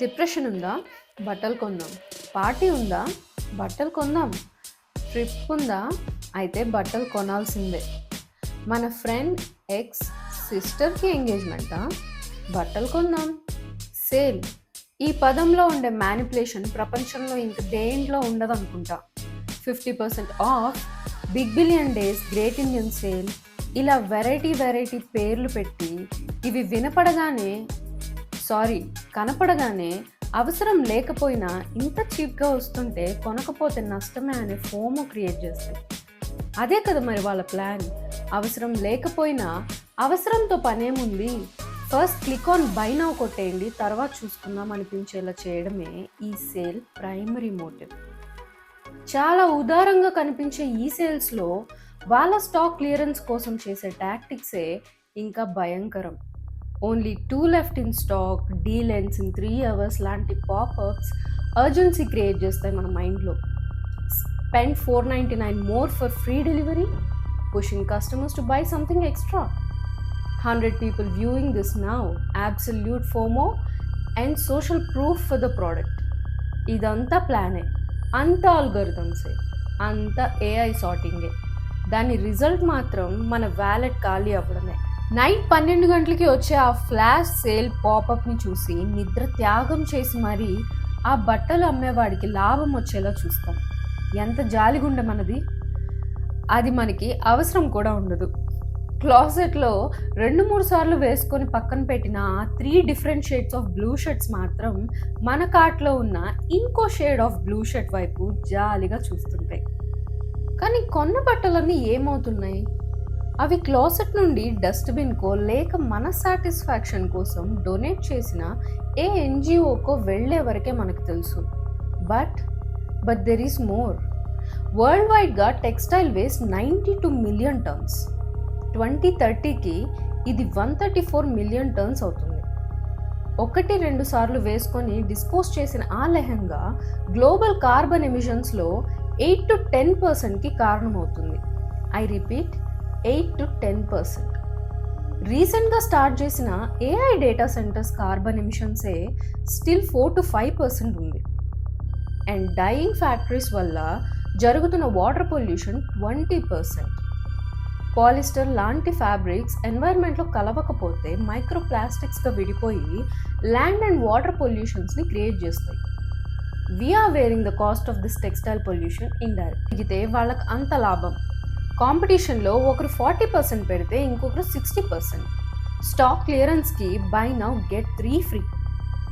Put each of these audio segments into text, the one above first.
Depression ఉందా? బట్టలు కొందాం. పార్టీ ఉందా? బట్టలు కొందాం. ట్రిప్ ఉందా? అయితే బట్టలు కొనాల్సిందే. మన ఫ్రెండ్ ఎక్స్ సిస్టర్కి ఎంగేజ్మెంటా? బట్టలు కొందాం. సేల్ ఈ పదంలో ఉండే మ్యానిపులేషన్ ప్రపంచంలో ఇంక దేంట్లో ఉండదనుకుంటా. 50% off, big billion days, great Indian sale, ఇలా వెరైటీ పేర్లు పెట్టి ఇవి కనపడగానే అవసరం లేకపోయినా ఇంత చీప్గా వస్తుంటే కొనకపోతే నష్టమే అనే ఫోమో క్రియేట్ చేస్తాయి. అదే కదా మరి వాళ్ళ ప్లాన్. అవసరం లేకపోయినా అవసరంతో పనేముంది, first click on buy now కొట్టేయండి, తర్వాత చూసుకుందాం అనిపించేలా చేయడమే ఈ సేల్ ప్రైమరీ మోటివ్. చాలా ఉదారంగా కనిపించే ఈ సేల్స్లో వాళ్ళ స్టాక్ క్లియరెన్స్ కోసం చేసే టాక్టిక్సే ఇంకా భయంకరం. Only 2 left in stock, deal ends in 3 hours లాంటి పాపప్స్ అర్జెన్సీ క్రియేట్ చేస్తాయి మన మైండ్లో. Spend $4.99 more for free delivery, pushing customers to buy something extra. 100 people viewing this now, absolute FOMO and social proof for the product. ఇదంతా ప్లానే, అంత ఆల్గరిథమ్సే, అంత AI సార్టింగే. దాని result మాత్రం మన వ్యాలెట్ ఖాళీ అవ్వడమే. నైట్ 12 గంటలకి వచ్చే ఆ ఫ్లాష్ సేల్ పాపప్ని చూసి నిద్ర త్యాగం చేసి మరీ ఆ బట్టలు అమ్మేవాడికి లాభం వచ్చేలా చూస్తాం. ఎంత జాలిగుండె మనది. అది మనకి అవసరం కూడా ఉండదు. క్లాసెట్లో 2-3 సార్లు వేసుకొని పక్కన పెట్టిన ఆ 3 different shades of blue shirts మాత్రం మన కార్ట్లో ఉన్న ఇంకో షేడ్ ఆఫ్ బ్లూ షర్ట్ వైపు జాలిగా చూస్తుంటాయి. కానీ కొన్న బట్టలన్నీ ఏమవుతున్నాయి? అవి క్లాసెట్ నుండి డస్ట్బిన్కో లేక మన సాటిస్ఫాక్షన్ కోసం డొనేట్ చేసిన ఏ ఎన్జిఓకో వెళ్ళే వరకే మనకు తెలుసు. But there is more. World వైడ్గా టెక్స్టైల్ వేస్ట్ 92 million tons. 2030కి ఇది 134 million tons అవుతుంది. 1-2 సార్లు వేసుకొని డిస్పోజ్ చేసిన ఆ లెహంగా గ్లోబల్ కార్బన్ ఎమిషన్స్లో 8-10%కి కారణమవుతుంది. I repeat, 8-10%. రీసెంట్గా స్టార్ట్ చేసిన ఏఐ డేటా సెంటర్స్ కార్బన్ ఎమిషన్సే స్టిల్ 4-5% ఉంది. అండ్ డైయింగ్ ఫ్యాక్టరీస్ వల్ల జరుగుతున్న వాటర్ పొల్యూషన్ 20%. పాలిస్టర్ లాంటి ఫ్యాబ్రిక్స్ ఎన్వైర్న్మెంట్లో కలవకపోతే మైక్రో ప్లాస్టిక్స్గా విడిపోయి ల్యాండ్ అండ్ వాటర్ పొల్యూషన్స్ని క్రియేట్ చేస్తాయి. We're wearing the cost of this textile pollution indirect. దిగితే వాళ్ళకి అంత లాభం. కాంపిటీషన్లో ఒకరు 40% పెడితే ఇంకొకరు 60%. స్టాక్ క్లియరెన్స్కి buy now get 3 free.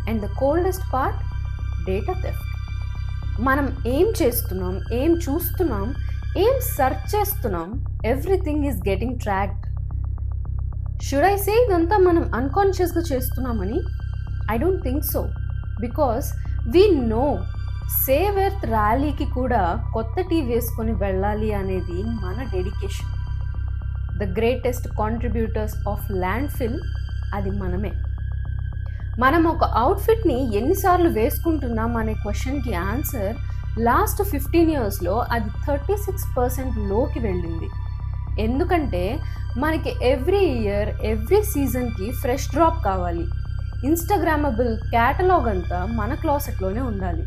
And the coldest part, data theft. మనం ఏం చేస్తున్నాం, ఏం చూస్తున్నాం, ఏం సెర్చ్ చేస్తున్నాం, everything is getting tracked. Should I say ఇదంతా మనం అన్కాన్షియస్గా చేస్తున్నామని? I don't think so. Because we know save earth ర్యాలీకి కూడా కొత్త టీ వేసుకొని వెళ్ళాలి అనేది మన dedication. The greatest contributors of landfill అది మనమే. మనం ఒక అవుట్ఫిట్ని ఎన్నిసార్లు వేసుకుంటున్నాం అనే క్వశ్చన్కి ఆన్సర్ లాస్ట్ 15 yearsలో అది 36% లోకి వెళ్ళింది. ఎందుకంటే మనకి ఎవ్రీ ఇయర్, ఎవ్రీ సీజన్కి ఫ్రెష్ డ్రాప్ కావాలి. ఇన్స్టాగ్రామబుల్ క్యాటలాగ్ అంతా మన క్లాసెట్లోనే ఉండాలి.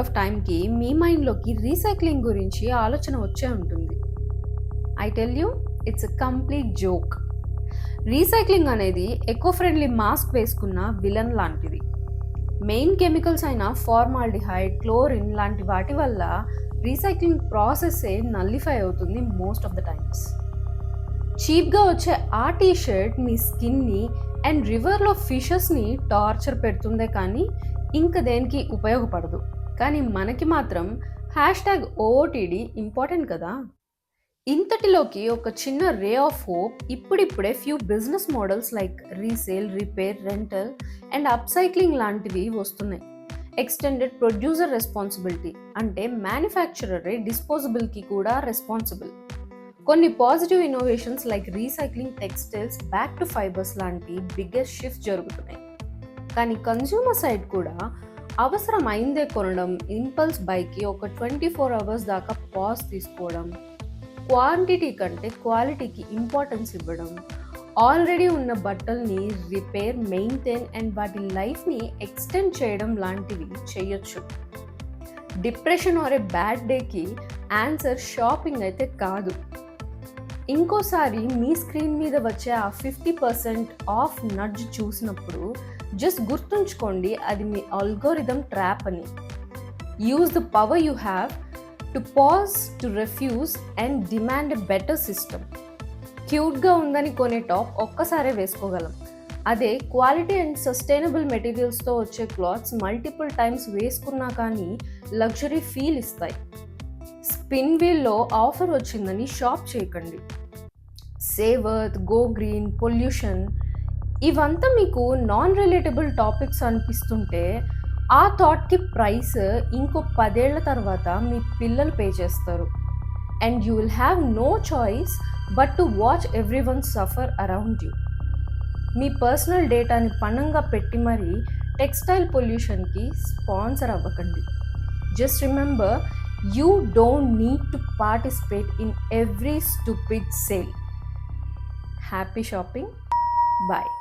ఆఫ్ టైంకి మీ మైండ్లోకి రీసైక్లింగ్ గురించి ఆలోచన వచ్చే ఉంటుంది. I tell you, it's a complete joke. Recycling అనేది ఎకో ఫ్రెండ్లీ మాస్క్ వేసుకున్న విలన్ లాంటిది. మెయిన్ కెమికల్స్ అయిన ఫార్మాల్డిహైడ్, క్లోరిన్ లాంటి వాటి వల్ల రీసైక్లింగ్ ప్రాసెస్సే నల్లిఫై అవుతుంది మోస్ట్ ఆఫ్ ద టైమ్స్. చీప్గా వచ్చే ఆ టీషర్ట్ మీ స్కిన్ని అండ్ రివర్లో ఫిషెస్ని టార్చర్ పెడుతుందే కానీ ఇంక దేనికి ఉపయోగపడదు. కానీ మనకి మాత్రం #OOTD ఇంపార్టెంట్ కదా. ఇంతటిలోకి ఒక చిన్న రే ఆఫ్ హోప్ ఇప్పుడిప్పుడే few business models like resale, repair, rental and upcycling లాంటివి వస్తున్నాయి. ఎక్స్టెండెడ్ ప్రొడ్యూసర్ రెస్పాన్సిబిలిటీ అంటే మ్యానుఫ్యాక్చరరే డిస్పోజబుల్కి కూడా రెస్పాన్సిబుల్. కొన్ని positive innovations like recycling textiles, back to fibres లాంటి బిగ్గెస్ట్ షిఫ్ట్ జరుగుతున్నాయి. కానీ కన్జ్యూమర్ సైడ్ కూడా అవసరం అయిందే కొనడం, ఇంపల్స్ బైకి ఒక 24 hours దాకా పాజ్ తీసుకోవడం, క్వాంటిటీ కంటే క్వాలిటీకి ఇంపార్టెన్స్ ఇవ్వడం, ఆల్రెడీ ఉన్న బట్టల్ని రిపేర్, మెయింటైన్ అండ్ వాటి లైఫ్ని ఎక్స్టెండ్ చేయడం లాంటివి చేయొచ్చు. డిప్రెషన్ ఆర్ ఏ బ్యాడ్ డేకి ఆన్సర్ షాపింగ్ అయితే కాదు. ఇంకోసారి మీ స్క్రీన్ మీద వచ్చే ఆ 50% ఆఫ్ నడ్జ్ చూసినప్పుడు జస్ట్ గుర్తుంచుకోండి, అది మీ అల్గోరిథం ట్రాప్ అని. Use the power you have to pause, to refuse and demand a better system. క్యూట్గా ఉందని కొనే టాప్ ఒక్కసారే వేసుకోగలం. అదే క్వాలిటీ అండ్ సస్టైనబుల్ మెటీరియల్స్తో వచ్చే క్లాత్స్ మల్టిపుల్ టైమ్స్ వేసుకున్నా కానీ లగ్జరీ ఫీల్ ఇస్తాయి. స్పిన్ వీల్లో ఆఫర్ వచ్చిందని షాప్ చేయకండి. Save earth, go green, pollution ఇవంతా మీకు నాన్ రిలేటబుల్ టాపిక్స్ అనిపిస్తుంటే ఆ థాట్కి ప్రైస్ ఇంకో 10 ఏళ్ల తర్వాత మీ పిల్లలు పే చేస్తారు. And you will have no choice but to watch everyone suffer around you. మీ పర్సనల్ డేటాని పణంగా పెట్టి మరీ టెక్స్టైల్ పొల్యూషన్కి స్పాన్సర్ అవ్వకండి. Just remember, you don't need to participate in every stupid sale. Happy shopping. Bye.